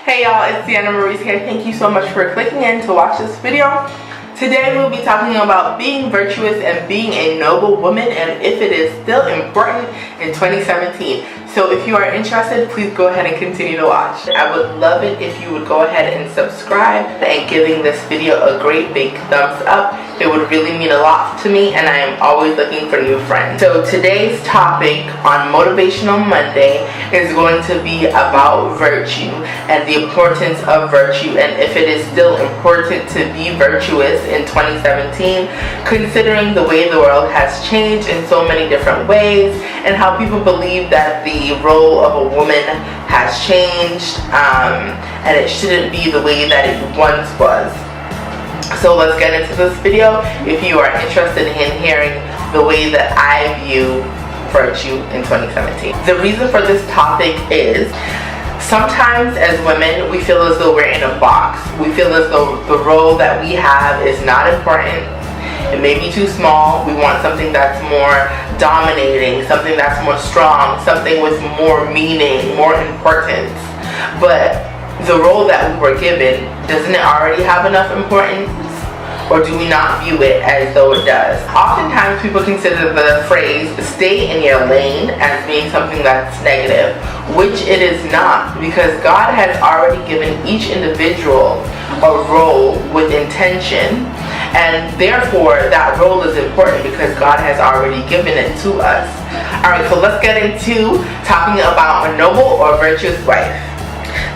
Hey y'all, it's Deanna Maurice here. Thank you so much for clicking in to watch this video. Today we'll be talking about being virtuous and being a noble woman and if it is still important in 2017. So if you are interested, please go ahead and continue to watch. I would love it if you would go ahead and subscribe and giving this video a great big thumbs up. It would really mean a lot to me and I am always looking for new friends. So today's topic on Motivational Monday is going to be about virtue and the importance of virtue and if it is still important to be virtuous in 2017, considering the way the world has changed in so many different ways and how people believe that the role of a woman has changed and it shouldn't be the way that it once was. So let's get into this video if you are interested in hearing the way that I view virtue in 2017. The reason for this topic is sometimes as women we feel as though we're in a box. We feel as though the role that we have is not important. It may be too small. We want something that's more dominating, something that's more strong, something with more meaning, more importance. But the role that we were given, doesn't it already have enough importance? Or do we not view it as though it does? Oftentimes people consider the phrase stay in your lane as being something that's negative, which it is not, because God has already given each individual a role with intention, and therefore that role is important because God has already given it to us. Alright, so let's get into talking about a noble or virtuous wife.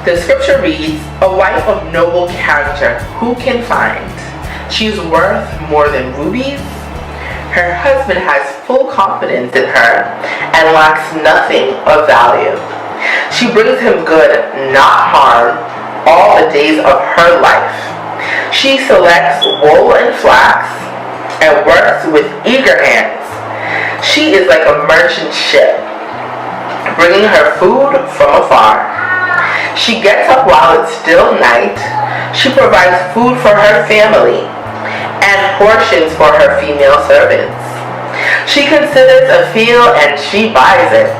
The scripture reads, a wife of noble character, who can find? She is worth more than rubies. Her husband has full confidence in her and lacks nothing of value. She brings him good, not harm, all the days of her life. She selects wool and flax and works with eager hands. She is like a merchant ship, bringing her food from afar. She gets up while it's still night. She provides food for her family and portions for her female servants. She considers a field and she buys it.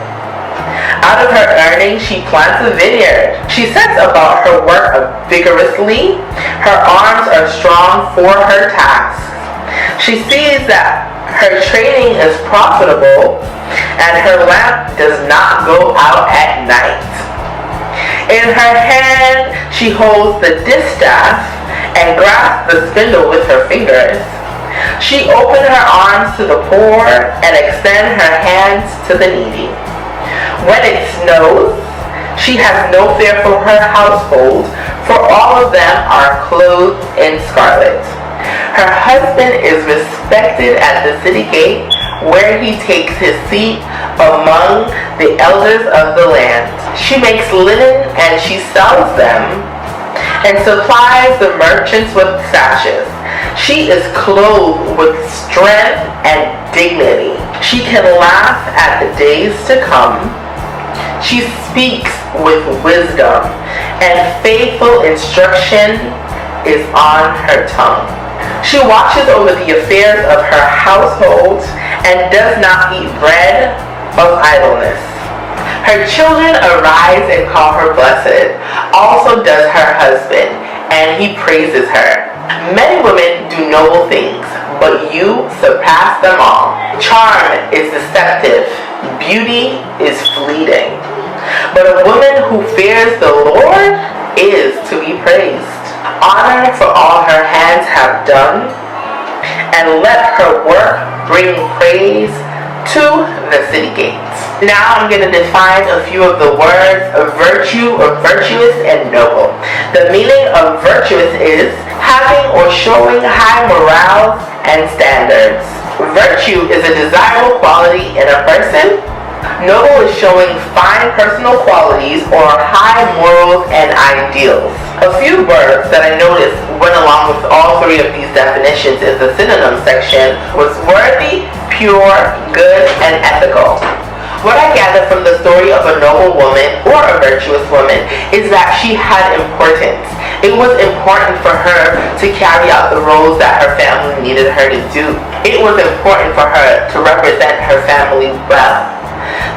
Out of her earnings, she plants a vineyard. She sets about her work vigorously. Her arms are strong for her tasks. She sees that her trading is profitable and her lamp does not go out at night. In her hand, she holds the distaff and grasps the spindle with her fingers. She opens her arms to the poor and extends her hands to the needy. When it snows, she has no fear for her household, for all of them are clothed in scarlet. Her husband is respected at the city gate, where he takes his seat among the elders of the land. She makes linen and she sells them and supplies the merchants with sashes. She is clothed with strength and dignity. She can laugh at the days to come. She speaks with wisdom and faithful instruction is on her tongue. She watches over the affairs of her household and does not eat bread of idleness. Her children arise and call her blessed. Also does her husband, and he praises her. Many women do noble things, but you surpass them all. Charm is deceptive. Beauty is fleeting. But a woman who fears the Lord is to be praised. Honor for all her hands have done, and let her work bring praise to the city gates. Now I'm going to define a few of the words of virtue or virtuous and noble. The meaning of virtuous is having or showing high morals and standards. Virtue is a desirable quality in a person. Noble is showing fine personal qualities or high morals and ideals. A few words that I noticed went along with all three of these definitions in the synonym section was worthy, pure, good, and ethical. What I gather from the story of a noble woman or a virtuous woman is that she had importance. It was important for her to carry out the roles that her family needed her to do. It was important for her to represent her family well.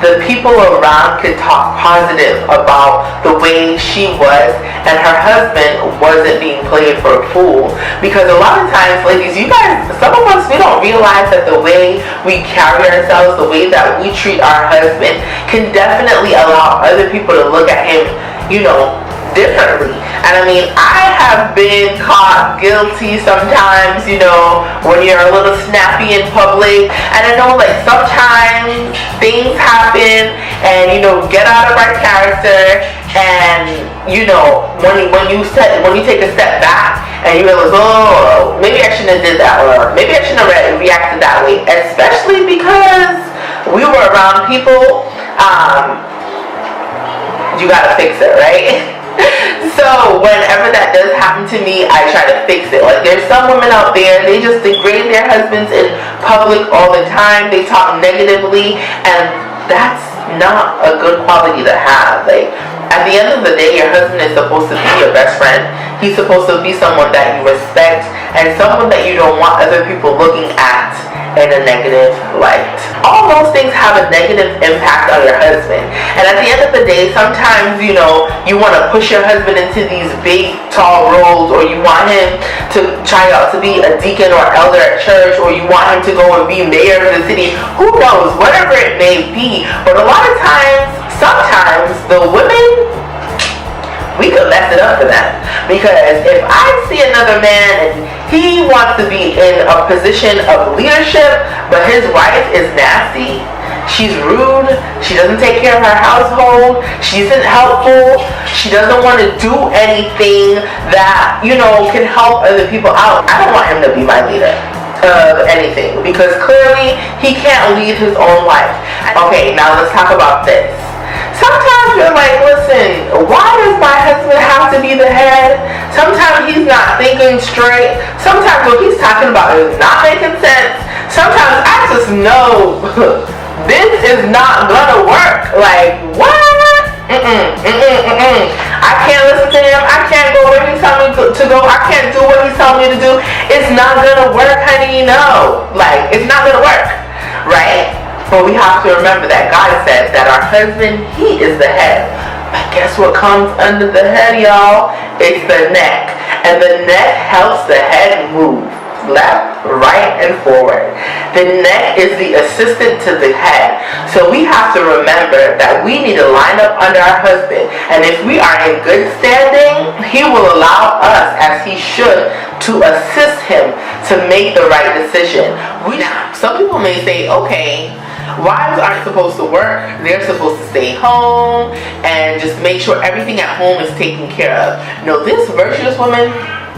the people around could talk positive about the way she was, and her husband wasn't being played for a fool. Because a lot of times, ladies, you guys, some of us, we don't realize that the way we carry ourselves, the way that we treat our husband, can definitely allow other people to look at him, differently. And I mean, I have been caught guilty sometimes, when you're a little snappy in public. And I know, like, sometimes things happen and, get out of our character. And, when you take a step back and you realize, oh, maybe I shouldn't have did that, or maybe I shouldn't have reacted that way. Especially because we were around people, you gotta fix it, right? So whenever that does happen to me, I try to fix it. Like, there's some women out there, they just degrade their husbands in public all the time. They talk negatively, and that's not a good quality to have. Like, at the end of the day, your husband is supposed to be your best friend. He's supposed to be someone that you respect, and someone that you don't want other people looking at in a negative light. All those things have a negative impact on your husband. And at the end of the day, sometimes, you want to push your husband into these big, tall roles, or you want him to try out to be a deacon or elder at church, or you want him to go and be mayor of the city. Who knows? Whatever it may be. But a lot of times, sometimes, the women, we could mess it up for them. Because if I see another man and he wants to be in a position of leadership, but his wife is nasty, she's rude, she doesn't take care of her household, she isn't helpful, she doesn't want to do anything that, can help other people out, I don't want him to be my leader of anything, because clearly he can't lead his own life. Okay, now let's talk about this. Sometimes you're like, listen, why does my husband have to be the head? Sometimes he's not thinking straight. Sometimes what he's talking about is not making sense. Sometimes I just know this is not gonna work. Like, what? I can't listen to him. I can't go where he's telling me to go. I can't do what he's telling me to do. It's not gonna work, honey. No. Like, it's not gonna work. Right? But we have to remember that God says that our husband, he is the head. But guess what comes under the head, y'all? It's the neck. And the neck helps the head move left, right, and forward. The neck is the assistant to the head. So we have to remember that we need to line up under our husband. And if we are in good standing, he will allow us, as he should, to assist him to make the right decision. Some people may say, okay, wives aren't supposed to work. They're supposed to stay home and just make sure everything at home is taken care of. No, this virtuous woman,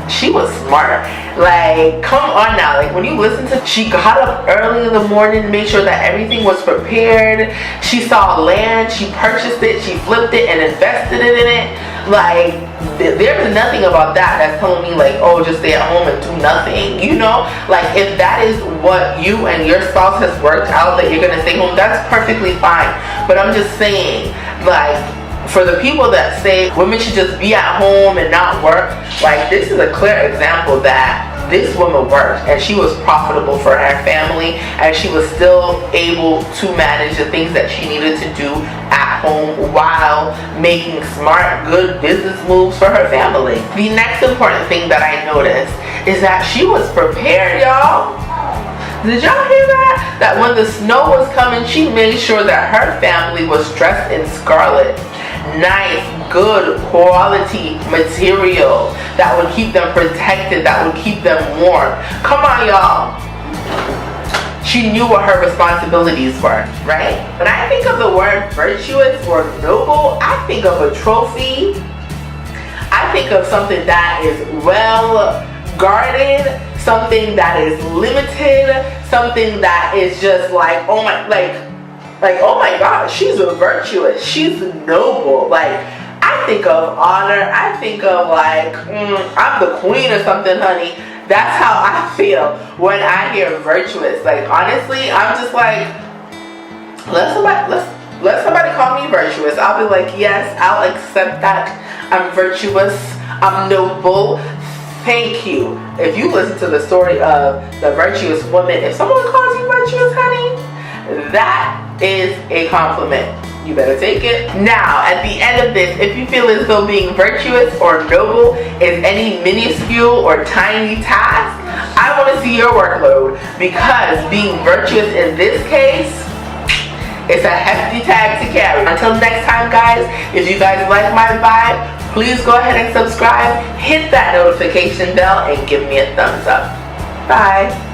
she was smart. Like, come on now. Like, when you listen to, she got up early in the morning, made sure that everything was prepared. She saw land, she purchased it, she flipped it and invested in it. Like, there's nothing about that that's telling me, like, oh, just stay at home and do nothing. Like, if that is what you and your spouse has worked out, that you're gonna stay home, that's perfectly fine. But I'm just saying, like, for the people that say women should just be at home and not work, like, this is a clear example that this woman worked and she was profitable for her family, and she was still able to manage the things that she needed to do at home while making smart, good business moves for her family. The next important thing that I noticed is that she was prepared, y'all. Did y'all hear that? That when the snow was coming, she made sure that her family was dressed in scarlet. Nice, good quality material that would keep them protected, that would keep them warm. Come on, y'all. She knew what her responsibilities were, right? When I think of the word virtuous or noble, I think of a trophy. I think of something that is well guarded, something that is limited, something that is just like, oh my God, she's virtuous, she's noble. Like, I think of honor, I think of like, I'm the queen or something, honey. That's how I feel when I hear virtuous. Like, honestly, I'm just like, let somebody call me virtuous. I'll be like, yes, I'll accept that. I'm virtuous, I'm noble. Thank you. If you listen to the story of the virtuous woman, if someone calls you virtuous, honey, that is a compliment. You better take it. Now, at the end of this, if you feel as though being virtuous or noble is any minuscule or tiny task, I want to see your workload, because being virtuous in this case, it's a hefty tag to carry. Until next time, guys, if you guys like my vibe, please go ahead and subscribe, hit that notification bell, and give me a thumbs up. Bye.